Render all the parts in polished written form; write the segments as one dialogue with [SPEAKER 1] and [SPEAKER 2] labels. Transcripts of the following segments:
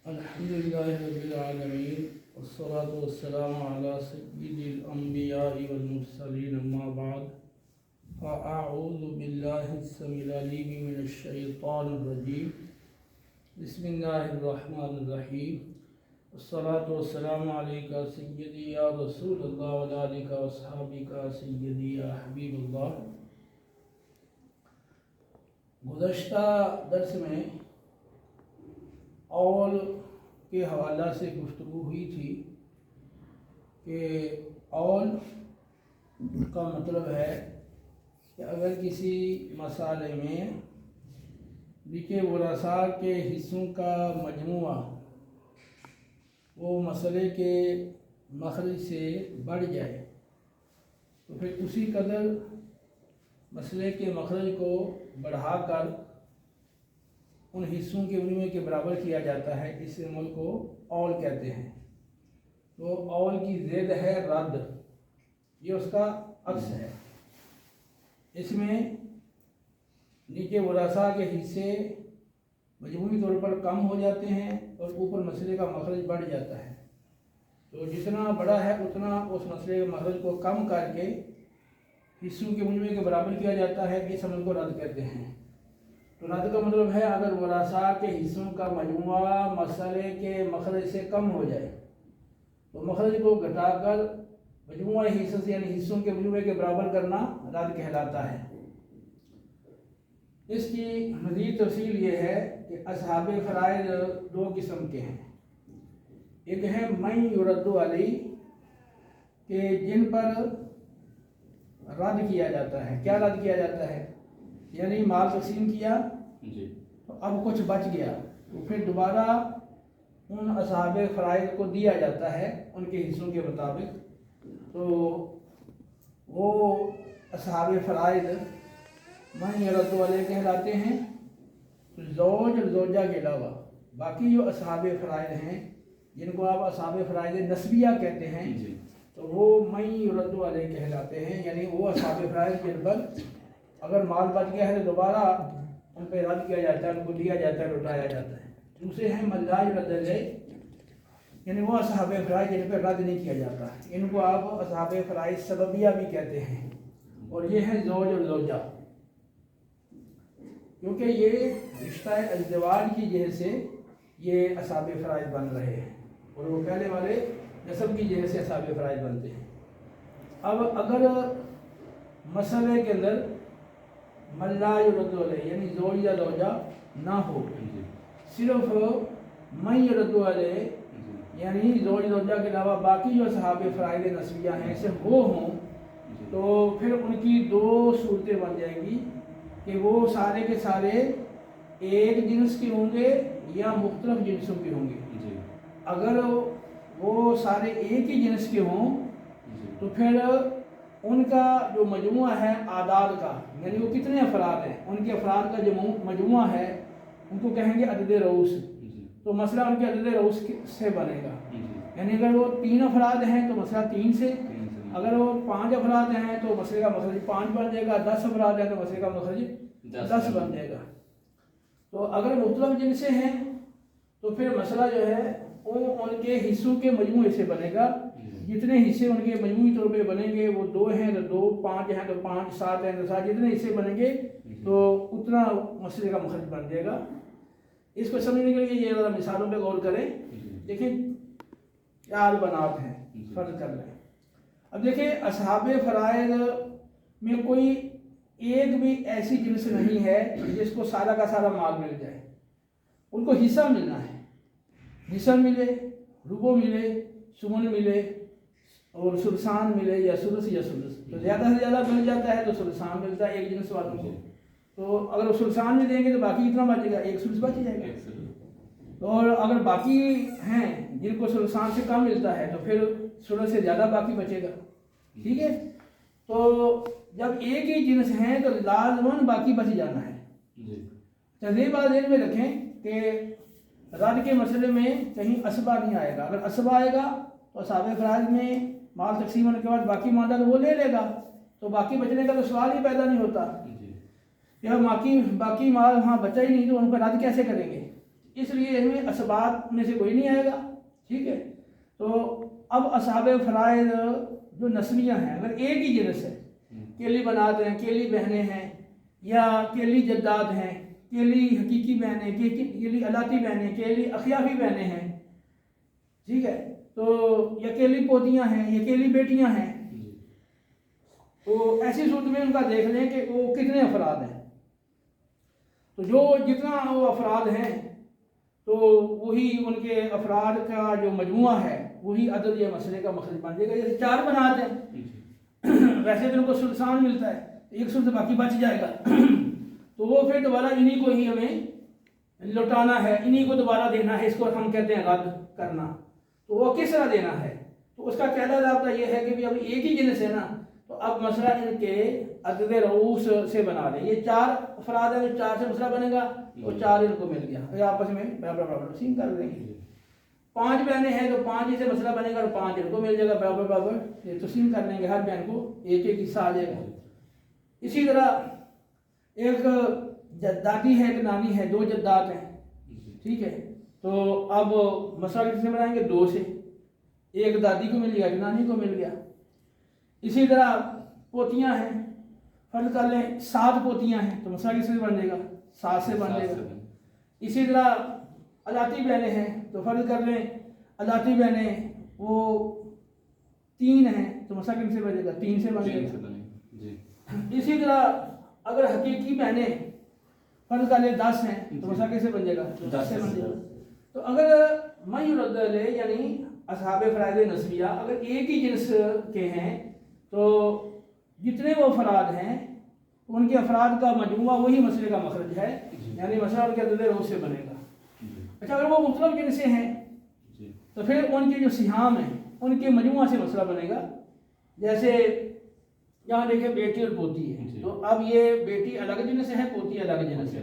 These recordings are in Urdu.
[SPEAKER 1] الحمد لله رب العالمين والصلاة والسلام على سيد الأنبياء والمرسلين أما بعد فأعوذ بالله السميع العليم من الشيطان الرجيم بسم الله الرحمن الرحيم والصلاة والسلام عليك سيدي يا رسول الله وعلى آلك وأصحابك سيدي يا حبيب الله. گزشتہ درس میں اول کے حوالہ سے گفتگو ہوئی تھی کہ اول کا مطلب ہے کہ اگر کسی مسئلے میں لکھے ورثاء کے حصوں کا مجموعہ وہ مسئلے کے مخرج سے بڑھ جائے تو پھر اسی قدر مسئلے کے مخرج کو بڑھا کر ان حصوں کے مجموعے کے برابر کیا جاتا ہے. اس عمل کو اول کہتے ہیں. تو اول کی ضد ہے رد، یہ اس کا عکس ہے. اس میں نیچے ورثاء کے حصے مجموعی طور پر کم ہو جاتے ہیں اور اوپر مسئلے کا مخرج بڑھ جاتا ہے. تو جتنا بڑا ہے اتنا اس مسئلے کے مخرج کو کم کر کے حصوں کے مجموعے کے برابر کیا جاتا ہے. اس عمل کو رد کہتے ہیں. تو رد کا مطلب ہے اگر ورثاء کے حصوں کا مجموعہ مسئلے کے مخرج سے کم ہو جائے تو مخرج کو گھٹا کر مجموعہ حصوں سے یعنی حصوں کے مجموعے کے برابر کرنا رد کہلاتا ہے. اس کی مزید تفصیل یہ ہے کہ اصحاب فرائض دو قسم کے ہیں. ایک ہے من یرد علی کہ جن پر رد کیا جاتا ہے. کیا رد کیا جاتا ہے؟ یعنی مال تقسیم کیا تو اب کچھ بچ گیا تو پھر دوبارہ ان اصحاب فرائض کو دیا جاتا ہے ان کے حصوں کے مطابق. تو وہ اصحاب فرائض من یرد علیہ کہلاتے ہیں. زوج اور زوجہ کے علاوہ باقی جو اصحاب فرائض ہیں جن کو آپ اصحاب فرائض نسبیہ کہتے ہیں تو وہ من یرد علیہ کہلاتے ہیں. یعنی وہ اصحاب فرائض جن پر اگر مال بچ گیا ہے تو دوبارہ ان پہ رد کیا جاتا ہے، ان کو دیا جاتا ہے، لوٹایا جاتا ہے. دوسرے ہیں من لا یرد علیہ یعنی وہ اصحاب فرائض جن پہ رد نہیں کیا جاتا. ان کو آپ اصحاب فرائض سببیہ بھی کہتے ہیں. اور یہ ہے زوج اور زوجہ، کیونکہ یہ رشتہ ازدواج کی جہت سے یہ اصحاب فرائض بن رہے ہیں اور وہ پہلے والے نسب کی جہت سے اصحاب فرائض بنتے ہیں. اب اگر مسئلے کے اندر من لا یرد علیہ یعنی زوج یا زوجہ نہ ہو، صرف من یرد علیہ یعنی زوج زوجہ کے علاوہ باقی جو اصحاب فرائض نسبیہ ہیں صرف وہ ہوں، تو پھر ان کی دو صورتیں بن جائیں گی کہ وہ سارے کے سارے ایک جنس کے ہوں گے یا مختلف جنسوں کے ہوں گے. اگر وہ سارے ایک ہی جنس کے ہوں تو پھر ان کا جو مجموعہ ہے اعداد کا یعنی وہ کتنے افراد ہیں ان کے افراد کا جو مجموعہ ہے ان کو کہیں گے عدد رؤوس. تو مسئلہ ان کے عدد رؤوس سے بنے گا. یعنی اگر وہ 3 افراد ہیں تو مسئلہ 3 سے، اگر وہ 5 افراد ہیں تو مسئلے کا مخرج 5 بن جائے گا. 10 افراد ہیں تو مسئلے کا مخرج 10 بن جائے گا. تو اگر مختلف جن سے ہیں تو پھر مسئلہ جو ہے وہ ان کے حصوں کے مجموعے سے بنے گا. جتنے حصے ان کے مجموعی طور پہ بنیں گے وہ 2 ہیں تو 2، 5 ہیں تو 5، 7 ہیں تو 7، جتنے حصے بنیں گے تو اتنا مسئلے کا مخرج بن جائے گا. اس کو سمجھنے کے لیے یہ ذرا مثالوں پہ غور کریں. دیکھیں 4 بنات ہیں فرض کر لیں. اب دیکھیں اصحاب فرائض میں کوئی ایک بھی ایسی جنس نہیں ہے جس کو سارا کا سارا مال مل جائے. ان کو حصہ ملنا ہے. حصہ ملے، ربع ملے، ثمن ملے اور ثلثان ملے یا ثلث یا ثلث. تو زیادہ سے زیادہ مل جاتا ہے تو ثلثان ملتا ہے ایک جنس والوں کو. تو اگر وہ ثلثان میں دیں گے تو باقی کتنا بچے گا؟ ایک ثلث بچ جائے گا. اور اگر باقی ہیں جن کو ثلثان سے کم ملتا ہے تو پھر ثلث سے زیادہ باقی بچے گا. ٹھیک ہے. تو جب ایک ہی جنس ہیں تو لازماً باقی بچ جانا ہے. یہ بات ذہن میں رکھیں کہ رد کے مسئلے میں کہیں اسبہ نہیں آئے گا. اگر اسبہ آئے گا تو اصحاب فرائض میں مال تقسیم ہونے کے بعد باقی ماندہ تو وہ لے لے گا، تو باقی بچنے کا تو سوال ہی پیدا نہیں ہوتا. یا باقی مال وہاں بچا ہی نہیں تو ان پر رد کیسے کریں گے؟ اس لیے اس میں اسباب میں سے کوئی نہیں آئے گا، ٹھیک ہے۔ تو اب اصحاب فرائض جو نسلیاں ہیں، اگر ایک ہی جنس ہے، کیلی بنات ہیں، کیلی بہنیں ہیں، یا کیلی جداد ہیں، کیلی حقیقی بہنیں، کیلی علاتی بہنیں، کیلی اخیافی بہنیں ہیں، ٹھیک ہے، تو یا کیلی پوتیاں ہیں، یا کیلی بیٹیاں ہیں، تو ایسی صورت میں ان کا دیکھ لیں کہ وہ کتنے افراد ہیں۔ تو جو جتنا وہ افراد ہیں تو وہی ان کے افراد کا جو مجموعہ ہے وہی عدد یا مسئلے کا مخرج بن جائے گا۔ جیسے 4 بنات ہیں، ویسے تو ان کو سلسان ملتا ہے، ایک سلس باقی بچ جائے گا، تو وہ پھر دوبارہ انہی کو ہی ہمیں لوٹانا ہے، انہی کو دوبارہ دینا ہے، اس کو ہم کہتے ہیں رد کرنا۔ تو وہ کس طرح دینا ہے؟ تو اس کا قاعدہ ضابطہ یہ ہے کہ اب ایک ہی جنس ہے نا، تو اب مسئلہ ان کے عدد رؤوس سے بنا دیں۔ یہ 4 افراد ہیں، 4 سے مسئلہ بنے گا، تو 4 ان کو مل گیا، یہ آپس میں برابر برابر تقسیم کر دیں گے۔ 5 بہنیں ہیں تو 5 ہی سے مسئلہ بنے گا، اور 5 ان کو مل جائے گا، برابر برابر یہ تقسیم کر لیں گے، ہر بہن کو ایک ایک حصہ آ جائے گا۔ اسی طرح ایک دادی ہے، ایک نانی ہے، 2 جدات ہیں، ٹھیک ہے، تو اب مسئلہ کس سے بنائیں گے؟ 2 سے، ایک دادی کو مل گیا، ایک نانی کو مل گیا۔ اسی طرح پوتیاں ہیں، فرض کر لیں 7 پوتیاں ہیں، تو مسئلہ کس سے بن جائے گا؟ 7 سے بن جائے گا۔ اسی طرح علاتی بہنیں ہیں، تو فرض کر لیں علاتی بہنیں وہ 3 ہیں، تو مسئلہ کس سے بنے گا؟ 3 سے بنے گا۔ اسی طرح اگر حقیقی بہنیں فرض کر لیں 10 ہیں، تو مسئلہ کس سے بن جائے گا؟ 10 سے بن جائے گا۔ تو اگر من یرد علیہ یعنی اصحاب فرائض نسلیہ اگر ایک ہی جنس کے ہیں تو جتنے وہ افراد ہیں ان کے افراد کا مجموعہ وہی مسئلے کا مخرج ہے، یعنی مسئلہ ان کے عدد رؤوس سے بنے گا۔ اچھا، اگر وہ مختلف جنس سے ہیں تو پھر ان کے جو سہام ہیں ان کے مجموعہ سے مسئلہ بنے گا۔ جیسے یہاں دیکھیں بیٹی اور پوتی ہے، تو اب یہ بیٹی الگ جنس ہے، پوتی الگ جنس ہے،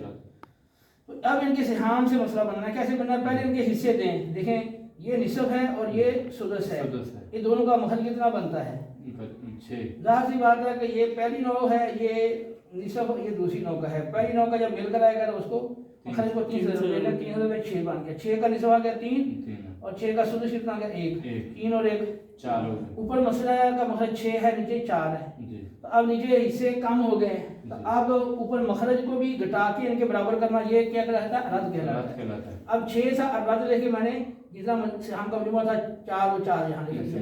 [SPEAKER 1] تو اب ان کے سہام سے مسئلہ بننا ہے۔ کیسے بننا ہے؟ پہلے ان کے حصے دیں، دیکھیں یہ نصف ہے اور یہ سدس ہے، یہ دونوں کا مخرج کتنا بنتا ہے؟ 6۔ ظاہر سی بات ہے کہ یہ پہلی نوع ہے، یہ نصف، یہ دوسری نوع کا ہے۔ پہلی نوع کا جب مل کر آئے گا تو اس کو مخرج کو 3 سے ضرب دینا، 3 میں 6 بن گیا، 6 کا نصف آ گیا 3، اور 6 کا سدس کتنا آ گیا 1، 3 اور 1 4۔ اوپر مسئلہ کا مخرج 6 ہے، نیچے 4 ہے، تو اب نیچے حصے کم ہو گئے، تو اب اوپر مخرج کو بھی گھٹا کے ان کے برابر کرنا، یہ کیا کہلاتا ہے؟ رد کہلاتا ہے۔ اب 6 سے رد لے کے میں نے جتنا ہم کا مجموعہ تھا 4 وہ 4 یہاں لے کے،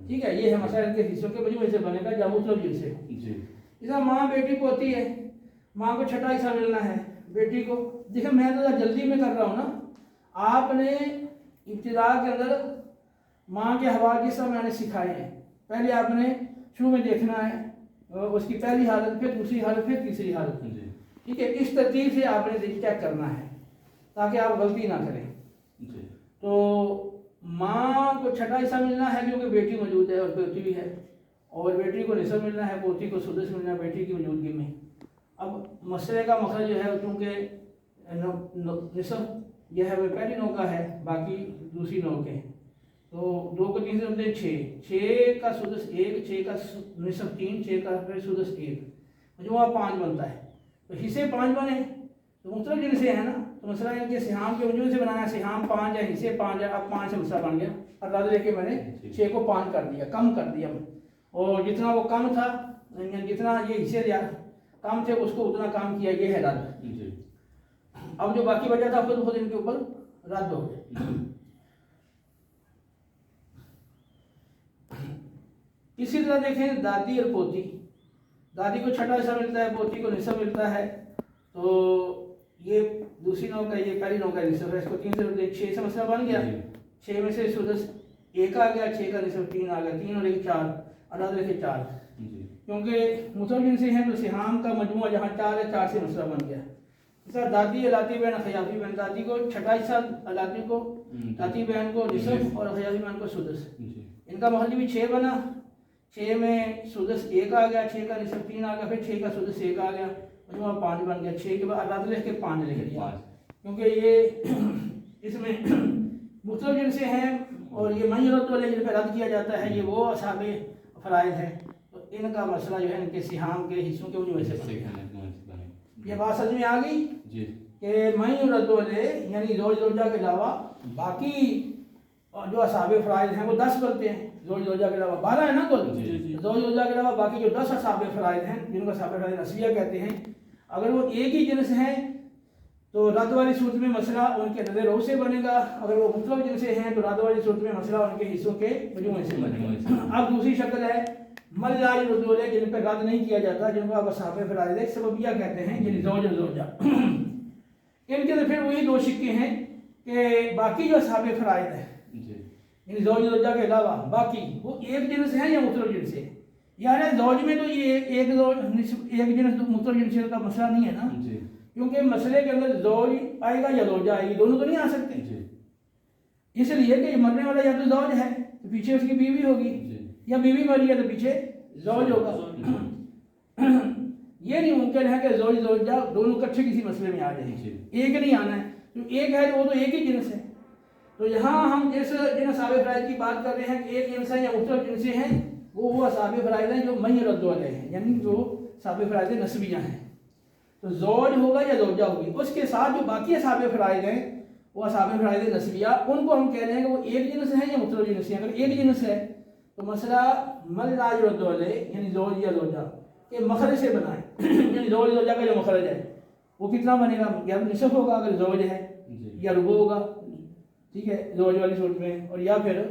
[SPEAKER 1] ٹھیک ہے، یہ ہے مسئلہ ان کے حصوں کے مجموعے سے بنے گا جب مطلب جن سے۔ جیسا ماں بیٹی پوتی ہے، ماں کو چھٹا حصہ ملنا ہے، بیٹی کو دیکھیں میں تو جلدی میں کر رہا ہوں نا، آپ نے ابتدا کے اندر ماں کے حوالے جس طرح میں نے سکھائے ہیں، پہلے آپ نے شروع میں دیکھنا ہے اس کی پہلی حالت، پھر دوسری حالت، پھر تیسری حالت، ٹھیک ہے، اس ترتیب سے آپ نے چیک کرنا ہے تاکہ آپ غلطی نہ کریں۔ تو ماں کو چھٹا حصہ ملنا ہے کیونکہ بیٹی موجود ہے اور پوتی بھی ہے، اور بیٹی کو نصف ملنا ہے، پوتی کو سدس ملنا ہے بیٹی کی موجودگی میں۔ اب مسئلے کا مخرج جو ہے چونکہ نصف یہ ہے وہ پہلی نوع کا ہے، باقی دوسری نوع کے ہیں، تو 2 کو 3 سے ملتے 6 کا سدس 1، 6 کا نصف 3، 6 کا پھر سدس 1، مجموعہ 5 بنتا ہے۔ تو حصے 5 بنے تو مختلف جن سے ہیں نا، تو مسئلہ ہے کہ سہام کے مجموعے سے بنانا ہے، سہام 5 ہے، حصے 5 ہے، اب 5 سے مسئلہ بن گیا، اور رد لے کے میں نے 6 کو 5 کر دیا، کم کر دیا، اور جتنا وہ کم تھا جتنا یہ حصے دیا کم تھے اس کو اتنا کام کیا، یہ ہے رد۔ اب جو باقی بچا تھا خود ان کے اوپر رد ہو گیا۔ اسی طرح دیکھیں دادی اور پوتی، دادی کو چھٹا حصہ ملتا ہے، پوتی کو نصف ملتا ہے، تو یہ دوسری نوع کا، یہ پہلی نوع کا نصف ہے، اس کو 3 سے 6 سے مسئلہ بن گیا، 6 میں سے سدس 1 آ گیا، 6 کا نصف 3 آ گیا، 3 اور 1 4، اور رد لے کے 4، کیونکہ مطلب جن سے ہیں تو سہام کا مجموعہ جہاں 4 ہے 4 سے مسئلہ بن گیا۔ اس طرح دادی علاتی بہن خیافی بہن، دادی کو چھٹا حصہ، علاتی کو علاتی بہن کو نصف اور خیافی بہن کو سدس، ان کا مخرج بھی 6 بنا، 6 میں سدس 1 آ گیا، 6 کا نصف 3 آ گیا، پھر 6 کا سدس 1 آ گیا، مجموعہ 5 بن گیا، 6 کے بعد رد لے کے 5 لکھ دیا، کیونکہ یہ اس میں مختلف جن سے ہیں، اور یہ من یرد علیہ جن پہ رد کیا جاتا ہے یہ وہ اصحاب فرائض ہیں، تو ان کا مسئلہ جو ہے ان کے سہام کے حصوں کے مجموعے سے بنے گا۔ یہ بات سمجھ میں آ گئی؟ کہ من یرد علیہ یعنی زوج زوجہ کے علاوہ باقی جو اصحاب فرائض ہیں وہ 10 بنتے ہیں. زوج زوجہ کے علاوہ 12 ہے نا کل. زوج زوجہ کے علاوہ باقی جو 10 اصحاب فرائض ہیں جن کو اصحاب فرائض نسبیہ کہتے ہیں، اگر وہ ایک ہی جنس ہیں تو رد والی صورت میں مسئلہ ان کے نظر رو سے بنے گا. اگر وہ مختلف جنس ہیں تو رد والی صورت میں مسئلہ ان کے حصوں کے مجموعے سے بنے گا. اب دوسری شکل ہے من لا یرد علیہ، جن پہ رد نہیں کیا جاتا، جن کو آپ اصحاب فرائض سببیہ کہتے ہیں، یعنی زوج اور زوجہ. ان کے تو پھر وہی دو شکے ہیں کہ باقی جو اصحاب فرائض ہیں یعنی زوج زوجہ کے علاوہ باقی وہ ایک جنس ہیں یا مختلف جنس ہیں. یعنی زوج میں تو یہ ایک جنس مختلف جنس کا مسئلہ نہیں ہے نا، کیونکہ مسئلے کے اندر زوج آئے گا یا زوجہ آئے گی، دونوں تو نہیں آ سکتے. اس لیے کہ مرنے والا یا تو زوج ہے تو پیچھے اس کی بیوی ہوگی، یا بیوی مری ہے تو پیچھے زوج ہوگا. یہ نہیں ممکن ہے کہ زوج زوجہ دونوں اکٹھے کسی مسئلے میں آ جائیں. ایک نہیں آنا ہے، جو ایک ہے تو وہ تو ایک ہی جنس ہے. تو یہاں ہم جن اصحاب فرائض کی بات کر رہے ہیں کہ ایک جنس ہے یا مختلف جنسیں ہیں، وہ اصحاب فرائض ہیں جو من یرد علیہ ہیں، یعنی جو اصحاب فرائض نسبیہ ہیں. تو زوج ہوگا یا زوجہ ہوگی. اس کے ساتھ جو باقی اصحاب فرائض ہیں وہ اصحاب فرائض نسبیہ، ان کو ہم کہہ رہے ہیں کہ وہ ایک جنس ہیں یا مختلف جنس ہیں. اگر ایک جنس ہے تو مسئلہ من لا یرد علیہ یعنی زوج یا زوجہ کے مخرج سے بنائیں. یعنی زوج زوجہ کا جو مخرج ہے وہ کتنا بنے گا؟ یا نصف ہوگا اگر زوج ہے، یا ربع ہوگا، ٹھیک ہے، زوج والی صورت میں، اور یا پھر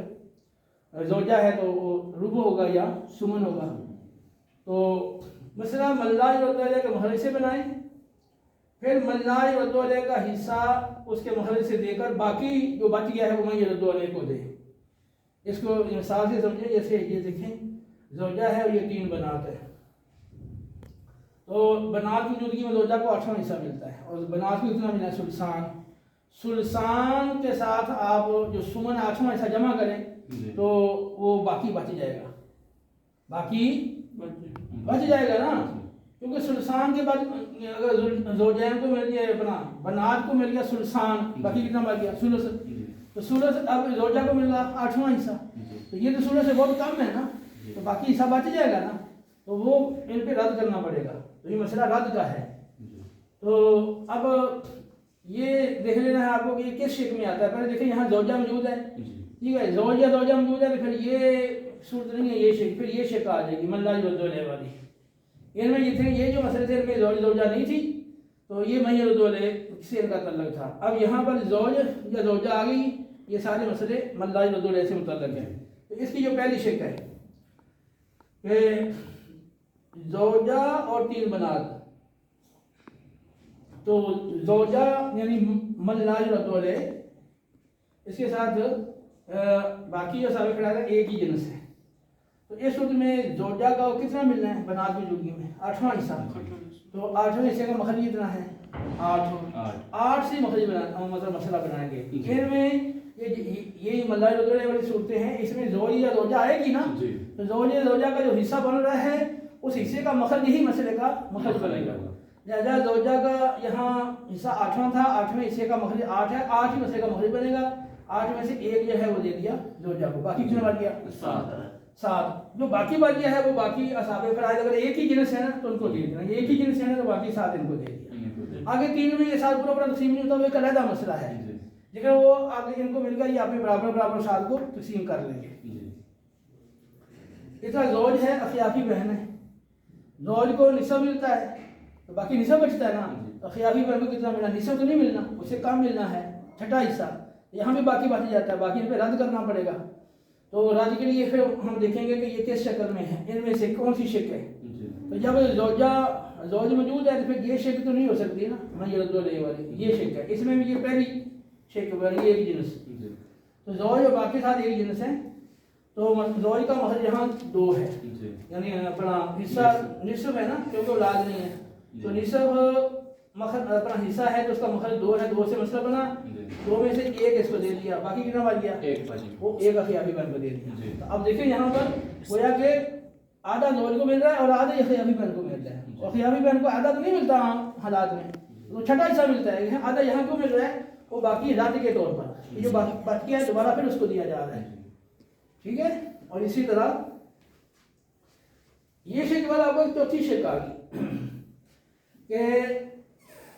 [SPEAKER 1] زوجہ ہے تو وہ ربع ہوگا یا سمن ہوگا. تو مسئلہ من لا یرد علیہ کے مخرج سے بنائیں، پھر من لا یرد علیہ کا حصہ اس کے مخرج سے دے کر باقی جو بچ گیا ہے وہ من یرد علیہ کو دے. اس کو مثال سے سمجھیں، جیسے یہ دیکھیں زوجہ ہے اور یہ 3 بنات ہے، تو بنات کی موجودگی میں زوجہ کو 8واں حصہ ملتا ہے، اور بنات کو اتنا ملا ہے سلسان کے ساتھ آپ جو سمن 8واں حصہ جمع کریں تو وہ باقی بچ جائے گا. باقی بچ جائے گا نا، کیونکہ سلسان کے بعد اگر زوجین کو مل گیا اپنا بنات کو مل گیا سلسان، باقی کتنا بچ گیا؟ ثلث. تو ثلث اب زوجہ کو مل گیا 8واں حصہ، تو یہ تو ثلث سے بہت کم ہے نا، تو باقی حصہ بچ جائے گا نا، تو وہ ان پہ رد کرنا پڑے گا. تو یہ مسئلہ رد کا ہے. تو اب یہ دیکھ لینا ہے آپ کو کہ یہ کس شکل میں آتا ہے. پہلے دیکھیں یہاں زوجہ موجود ہے، ٹھیک ہے، زوج یا زوجہ موجود ہے، تو پھر یہ صورت نہیں ہے، یہ شکل، پھر یہ شکل آ جائے گی من لا یرد علیہ والی. ان میں یہ تھے، یہ جو مسئلے تھے ان میں زوج زوجہ نہیں تھی تو یہ من یرد علیہ سے ان کا تعلق تھا. اب یہاں پر زوج یا زوجہ آ گئی، یہ سارے مسئلے من لا یرد علیہ سے متعلق ہیں. تو اس کی جو پہلی شکل ہے کہ زوجہ اور 3 بنات، تو زوجہ یعنی من لا یرد علیہ، اس کے ساتھ باقی جو اصحاب فرائض ایک ہی جنس ہے. تو اس صورت میں زوجہ کا کتنا ملنا ہے بنات کی موجودگی میں؟ 8واں حصہ. تو 8ویں حصے کا مخرج کتنا ہے؟ 8 سے مخرج مطلب مسئلہ بنائیں گے. ان میں یہ من لا یرد علیہ والی صورتیں ہیں، اس میں زوج یا زوجہ آئے گی نا، تو زوج یا زوجہ کا جو حصہ بن رہا ہے اس حصے کا مخرج یہی مسئلے کا مخرج بنے گا. لہذا زوجہ کا یہاں حصہ 8واں تھا، 8ویں حصے کا مخرج 8 ہے، 8 ہی مسئلے کا مخرج بنے گا. 8 میں سے ایک جو ہے وہ دے دیا زوجہ کو، باقی کتنے بچ گیا؟ 7. جو باقی بچ گیا ہے وہ باقی اصحاب فرائض اگر ایک ہی جنس ہے نا تو ان کو دے دینا، ایک ہی جنس ہے نا تو باقی 7 ان کو دے دیا. آگے 3 میں یہ 7 پورا تقسیم نہیں ہوتا، وہ ایک علیحدہ مسئلہ ہے، لیکن وہ آگے ان کو مل گا، یہ آپ برابر برابر 7 کو تقسیم کر لیں گے. اس طرح زوج ہے، اخیافی بہن ہے، زوج کو نصف ملتا ہے تو باقی نصف بچتا ہے نا. اخیافی بہن کو کتنا ملنا؟ نصف تو نہیں ملنا، اس سے کم ملنا ہے، 6واں حصہ. یہاں بھی باقی بچ جاتا ہے، باقی ان پہ رد کرنا پڑے گا. تو رد کے لیے پھر ہم دیکھیں گے کہ یہ کس شکل میں ہے، ان میں سے کون سی شکل ہے. تو جب زوج موجود ہے تو پھر یہ شکل تو نہیں ہو سکتی نا من یرد علیہ والی، یہ شکل ہے. اس میں بھی یہ پہلی شکل بنی ایک جنس. تو زوج اور باقی ساتھ ایک جنس ہیں، تو زوج کا مخرج یہاں 2 ہے، یعنی اپنا حصہ نصف ہے نا، کیونکہ اولاد نہیں ہے تو نصف مخرج اپنا حصہ ہے تو اس کا مخرج 2 ہے. 2 سے مسئلہ بنا، 2 میں سے ایک اس کو دے دیا، باقی کتنا بچ گیا؟ وہ ایک اخیافی بہن کو دے دیا. تو اب دیکھیں یہاں پر گویا کہ آدھا زوج کو مل رہا ہے اور آدھا اخیافی بہن کو مل رہا ہے. اخیافی بہن کو آدھا تو نہیں ملتا عام حالات میں، تو 6واں حصہ ملتا ہے. آدھا یہاں کیوں مل رہا ہے؟ وہ باقی رد کے طور پر، یہ جو بچ گیا ہے دوبارہ پھر اس کو دیا جا رہا ہے، ٹھیک ہے. اور اسی طرح یہ شکل والا آپ کو 4تھی شکل آ گئی کہ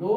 [SPEAKER 1] 2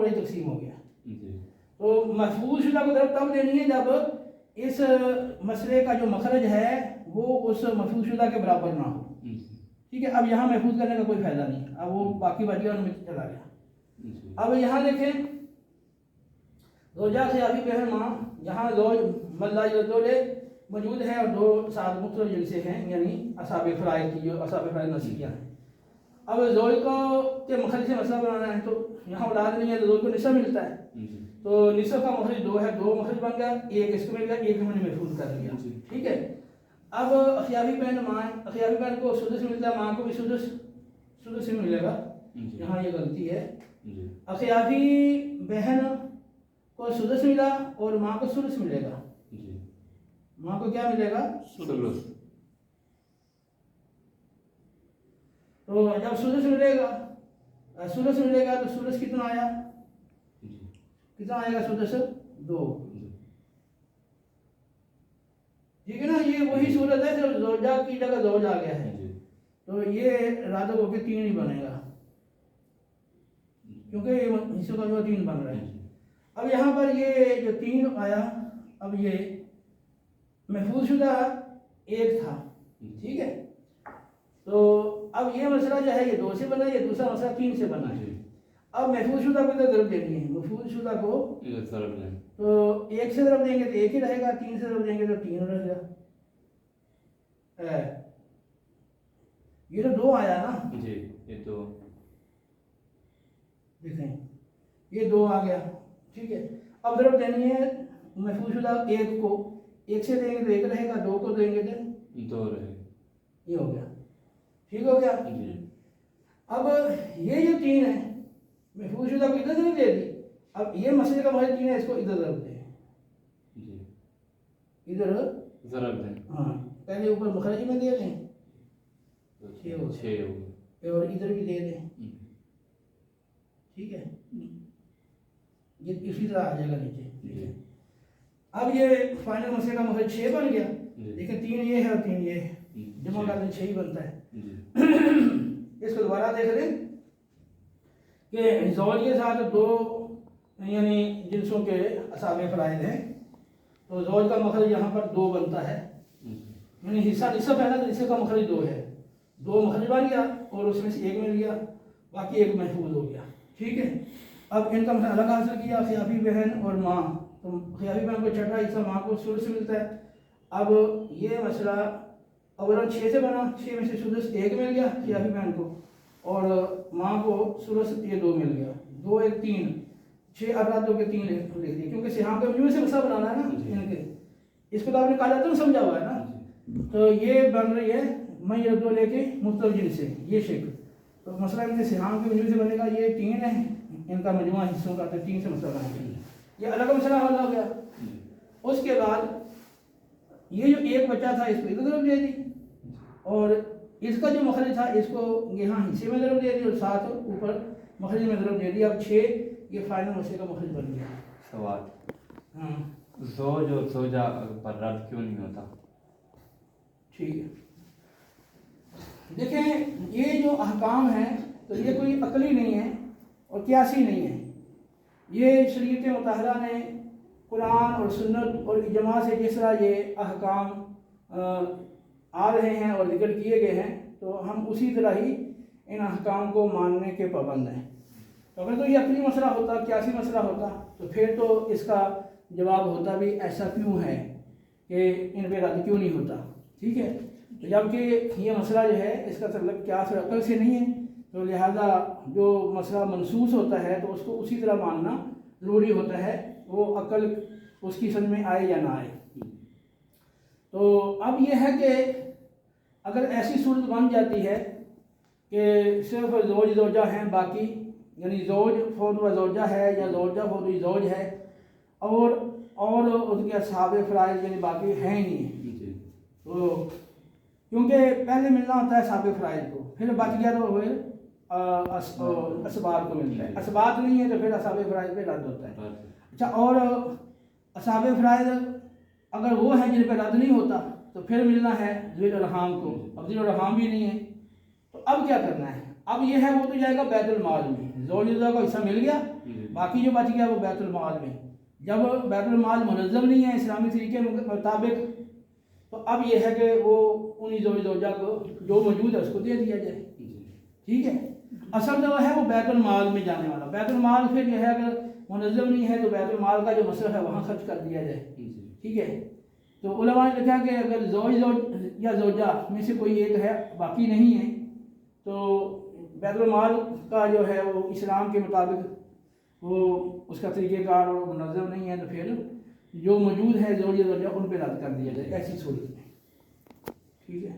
[SPEAKER 1] ہی تقسیم ہو گیا. تو محفوظ شدہ کو ضرب تب دینی ہے جب اس مسئلے کا جو مخرج ہے وہ اس محفوظ شدہ کے برابر نہ ہو. ٹھیک ہے. اب یہاں محفوظ کرنے کا کوئی فائدہ نہیں, اب وہ باقی بچ گیا ان میں چلا گیا. اب یہاں دیکھیں زوجہ خیافی بہن ماں, یہاں زوج ملا یدولے موجود ہے اور 2 ساتھ مختلف جنسیں ہیں, یعنی اصحاب فرائض کی جو اصحاب فرائض نصیبیاں ہیں. اب زوج کو کے مخرج سے مسئلہ بنانا ہے تو یہاں اولاد نہیں ہے تو زوج کو نصف ملتا ہے. تو نصف کا مخرج 2 ہے, 2 مخرج بن گیا, 1 اس کو مل گیا, 1 ہم نے محفوظ کر لیا. ٹھیک ہے. اب اخیافی بہن ماں, اخیافی بہن کو سدس ملتا ہے, ماں کو بھی سدس ہی ملے گا. یہاں یہ غلطی ہے. اخیافی بہن کو سدس ملا اور ماں کو سدس ملے گا. ماں کو کیا ملے گا؟ سدس. تو جب سدس ملے گا تو سدس کتنا آیا؟ کتنا آئے گا سدس؟ 2. ٹھیک ہے نا. یہ وہی صورت ہے جو زوجہ کی جگہ زوج آ گیا ہے, تو یہ رادق ہو کے 3 ہی بنے گا کیونکہ یہ حصوں کا جو 3 بن رہا ہے. اب یہاں پر یہ جو 3 آیا, اب یہ محفوظ شدہ 1 تھا. ٹھیک ہے. تو اب یہ مسئلہ جو ہے یہ 2 سے بنا, یہ دوسرا مسئلہ 3 سے بنا ہے. اب محفوظ شدہ کو ضرب دینی ہے, محفوظ شدہ کو تو 1 سے ضرب دیں گے تو 1 ہی رہے گا, 3 سے ضرب دیں گے تو 3 رہے گا. یہ تو 2 آیا نا جی, یہ 2 دیکھیں یہ 2 آ گیا. ٹھیک ہے. اب ضرب دینی ہے محفوظ شدہ 1 کو, 1 سے دیں گے تو 1 رہے گا, 2 کو دیں گے تو 2 رہے گا. یہ ہو گیا. ٹھیک ہو گیا. اب یہ جو 3 ہے محفوظ شدہ کو ادھر ضرب دے دی. اب یہ مسئلے کا مخرج 3 ہے, اس کو ادھر ضرب دیں, ادھر ضرب دیں. ہاں پہلے اوپر مخرج میں دے دیں 6 اور ادھر بھی دے دیں. ٹھیک ہے. یہ اسی طرح آ جائے گا نیچے. ٹھیک ہے. اب یہ فائنل مسئلے کا مخرج 6 بن گیا. دیکھیں 3 یہ ہے اور 3 یہ ہے, جمع کر دیں 6 ہی بنتا ہے. اس کو دوبارہ دیکھ لیں کہ زوج کے ساتھ 2 یعنی جنسوں کے اصحاب فرائض ہیں, تو زوج کا مخرج یہاں پر 2 بنتا ہے, یعنی حصہ نصف ہے نا, تو حصے کا مخرج 2 ہے. 2 مخرج بن گیا اور اس میں سے 1 مل گیا, باقی 1 محفوظ ہو گیا. ٹھیک ہے. اب ان کا مسئلہ الگ حاصل کیا, خیافی بہن اور ماں. تو خیافی بہن کو چھٹا حصہ, ماں کو سدس سے ملتا ہے. اب یہ مسئلہ اولا 6 سے بنا, 6 میں سے سدس 1 مل گیا خیافی بہن کو, اور ماں کو سدس یہ 2 مل گیا. 2 1 3, 6 افراد 2 کے 3 لکھ دیے, کیونکہ سہام کے مجموعے سے مسئلہ بنانا ہے نا ان کے. اس کو تو آپ نے کہا تو سمجھا ہوا ہے نا. تو یہ بن رہی ہے میں یہ 2 لے کے مختلف جنس سے یہ شکل. تو مسئلہ ان کے سہام کے مجموعے سے بنے گا. یہ 3 ہے ان کا مجموعہ حصوں کا, تو 3 سے مسئلہ بنا چاہیے. یہ الگ مسئلہ حل ہو گیا. اس کے بعد یہ جو 1 بچہ تھا اس کو ادھر ضرب دے دی, اور اس کا جو مخرج تھا اس کو یہاں حصے میں ضرب دے دی اور ساتھ اوپر مخرج میں ضرب دے دی. اب 6 یہ فائنل مسئلے کا مخرج بن گیا.
[SPEAKER 2] سوال,
[SPEAKER 1] ہاں
[SPEAKER 2] زوج اور زوجہ پر رد کیوں نہیں ہوتا؟
[SPEAKER 1] ٹھیک ہے. دیکھیں یہ جو احکام ہیں تو یہ کوئی عقلی نہیں ہے اور قیاسی نہیں ہے. یہ شریعت مطہرہ نے قرآن اور سنت اور اجماع سے جس طرح یہ احکام آ رہے ہیں اور ذکر کیے گئے ہیں, تو ہم اسی طرح ہی ان احکام کو ماننے کے پابند ہیں. تو اگر تو یہ عقلی مسئلہ ہوتا, قیاسی مسئلہ ہوتا, تو پھر تو اس کا جواب ہوتا بھی ایسا کیوں ہے کہ ان پہ رد کیوں نہیں ہوتا. ٹھیک ہے. جبکہ یہ مسئلہ جو ہے اس کا تعلق قیاس اور عقل سے نہیں ہے, تو لہذا جو مسئلہ منصوص ہوتا ہے تو اس کو اسی طرح ماننا ضروری ہوتا ہے, وہ عقل اس کی سمجھ میں آئے یا نہ آئے. تو اب یہ ہے کہ اگر ایسی صورت بن جاتی ہے کہ صرف زوج زوجہ ہیں, باقی یعنی زوج فوت و زوجہ ہے یا زوجہ فوت و زوج ہے, اور اس کے اصحاب فرائض یعنی باقی ہیں ہی نہیں. تو کیونکہ پہلے ملنا ہوتا ہے اصحاب فرائض کو, پھر بچ گیا تو ہوئے اسبات کو ملتا ہے. اسبات نہیں ہے تو پھر اصحاب فرائض پہ رد ہوتا ہے. اچھا, اور اصحاب فرائض اگر وہ ہیں جن پہ رد نہیں ہوتا تو پھر ملنا ہے ذوی الارحام کو. اب ذوی الارحام بھی نہیں ہے, تو اب کیا کرنا ہے؟ اب یہ ہے وہ تو جائے گا بیت المال میں، زوج زوجہ کو حصہ مل گیا، باقی جو بچ گیا وہ بیت المال میں۔ جب بیت المال منظم نہیں ہے اسلامی طریقے کے مطابق تو اب یہ ہے کہ وہ انہی زوج زوجہ کو جو موجود ہے اس کو دے دیا جائے، ٹھیک ہے۔ اصل جو ہے وہ بیت المال میں جانے والا، بیت المال پھر جو ہے اگر منظم نہیں ہے تو بیت المال کا جو مصرف ہے وہاں خرچ کر دیا جائے، ٹھیک ہے۔ تو علماء نے لکھا کہ اگر زوج یا زوجہ میں سے کوئی ایک ہے باقی نہیں ہے تو بیت المال کا جو ہے وہ اسلام کے مطابق وہ اس کا طریقہ کار اور منظم نہیں ہے تو پھر جو موجود ہے زوج یا زوجہ ان پہ رد کر دیا جائے ایسی صورت میں، ٹھیک ہے۔